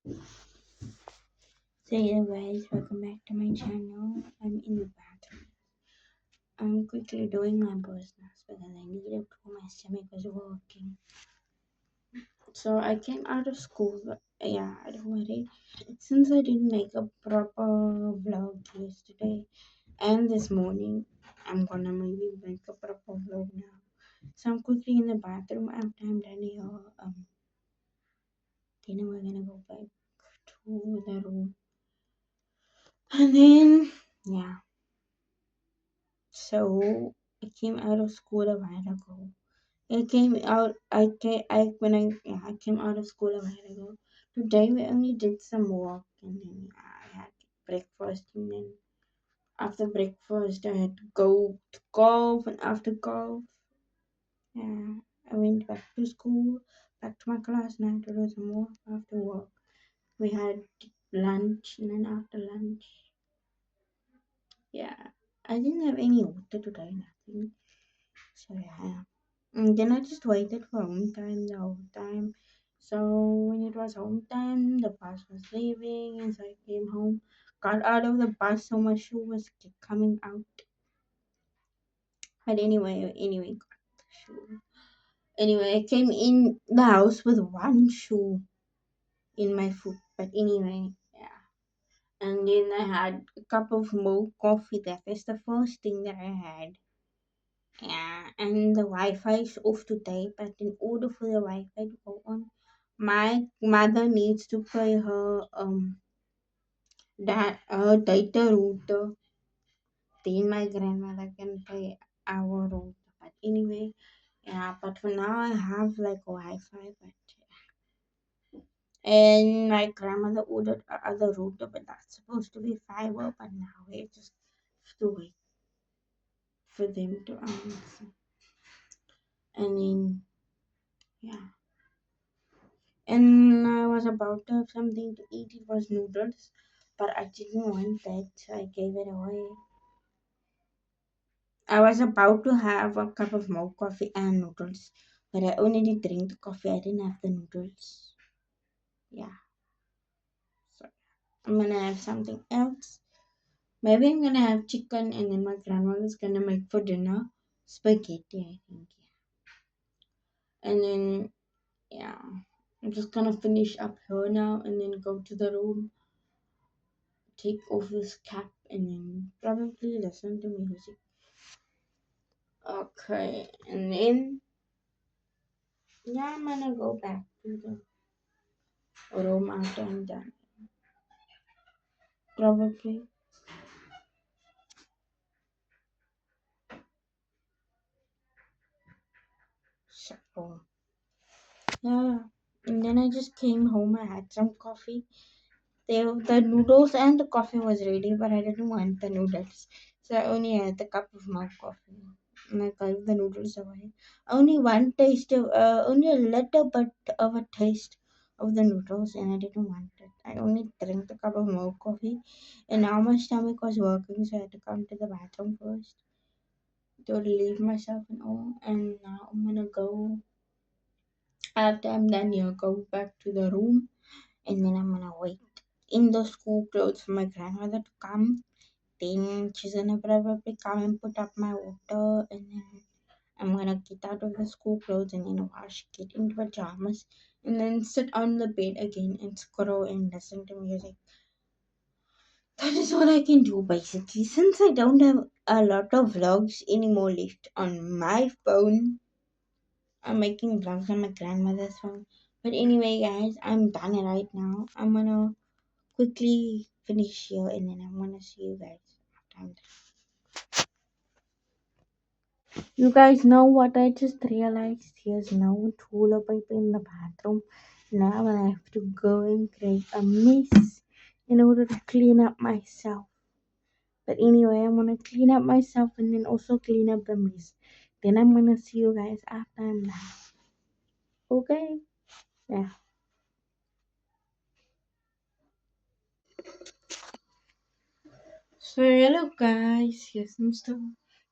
So yeah guys, welcome back to my channel. I'm in the bathroom. I'm quickly doing my business because I needed to. My stomach was working. So I came out of school. Yeah, don't worry. Since I didn't make a proper vlog yesterday and this morning, I'm gonna maybe make a proper vlog now. So I'm quickly in the bathroom after I'm done here. Then we're gonna go back to the room. And then yeah. So I came out of school a while ago. I came out. I came out of school a while ago. Today we only did some walk and then I had breakfast and then after breakfast I had to go to golf and after golf, yeah, I went back to school, back to my class and I had to do some more after work. We had lunch and then after lunch, yeah, I didn't have any water today, nothing. So yeah. And then I just waited for home time the whole time. So when it was home time, the bus was leaving, and so I came home, got out of the bus, so my shoe was coming out. But anyway, got the shoe. Anyway, I came in the house with one shoe in my foot. But anyway, yeah. And then I had a cup of more coffee. That is the first thing that I had. Yeah, and the Wi-Fi is off today, but in order for the Wi-Fi to go on, my mother needs to pay her data router. Then my grandmother can pay our router. But anyway, yeah. But for now, I have like Wi-Fi, but and my grandmother ordered other router, but that's supposed to be fiber. But now we just have to wait for them to answer, and then yeah. And I was about to have something to eat. It was noodles, but I didn't want that, so I gave it away. I was about to have a cup of more coffee and noodles, but I only did drink the coffee. I didn't have the noodles. Yeah, so I'm gonna have something else. Maybe I'm gonna have chicken, and then my grandmother's gonna make for dinner spaghetti, I think. Yeah. And then yeah, I'm just gonna finish up here now, and then go to the room, take off this cap and then probably listen to music. Okay, and then yeah, I'm gonna go back to the room after I'm done. Probably. So yeah, and then I just came home. I had some coffee. The noodles and the coffee was ready, but I didn't want the noodles, so I only had the cup of my coffee. And I gave the noodles away. Only one taste of, only a little bit of a taste of the noodles, and I didn't want it. I only drank the cup of more coffee, and now my stomach was working, so I had to come to the bathroom first to relieve myself and all. And now I'm gonna go after I'm done here, go back to the room, and then I'm gonna wait in the school clothes for my grandmother to come. Then she's gonna probably come and put up my water, and then I'm gonna get out of the school clothes and then wash, get into pajamas, and then sit on the bed again and scroll and listen to music. That is what I can do basically. Since I don't have a lot of vlogs anymore left on my phone, I'm making vlogs on my grandmother's phone. But anyway, guys, I'm done right now. I'm gonna quickly finish here and then I'm gonna see you guys after I'm done. You guys know what I just realized? There's no toilet paper in the bathroom. Now I have to go and create a mess in order to clean up myself. But anyway, I'm gonna clean up myself and then also clean up the mess. Then I'm gonna see you guys after I'm done. Okay? Yeah. So hello guys, yes I'm still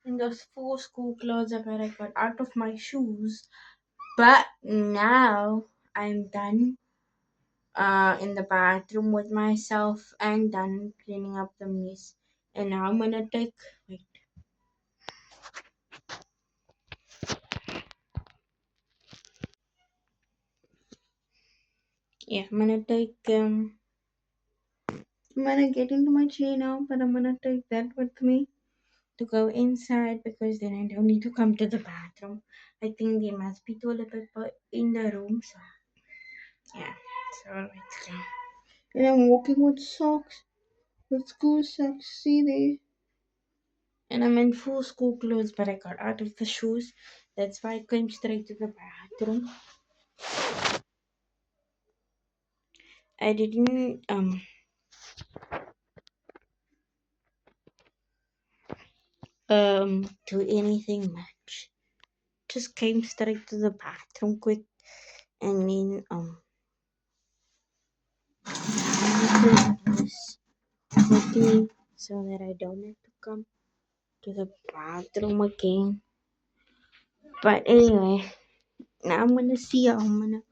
in those four school clothes that I got out of my shoes. But now I'm done in the bathroom with myself and done cleaning up the mess. And now I'm gonna take wait. Yeah, I'm gonna get into my chair now, but I'm gonna take that with me to go inside because then I don't need to come to the bathroom. I think there must be toilet paper in the room, so yeah. So let's go. And I'm walking with socks, with school socks. See there? And I'm in full school clothes, but I got out of the shoes. That's why I came straight to the bathroom. I didn't do anything much. Just came straight to the bathroom quick and then this with me so that I don't have to come to the bathroom again. But anyway, now I'm gonna see how I'm gonna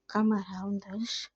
come around this.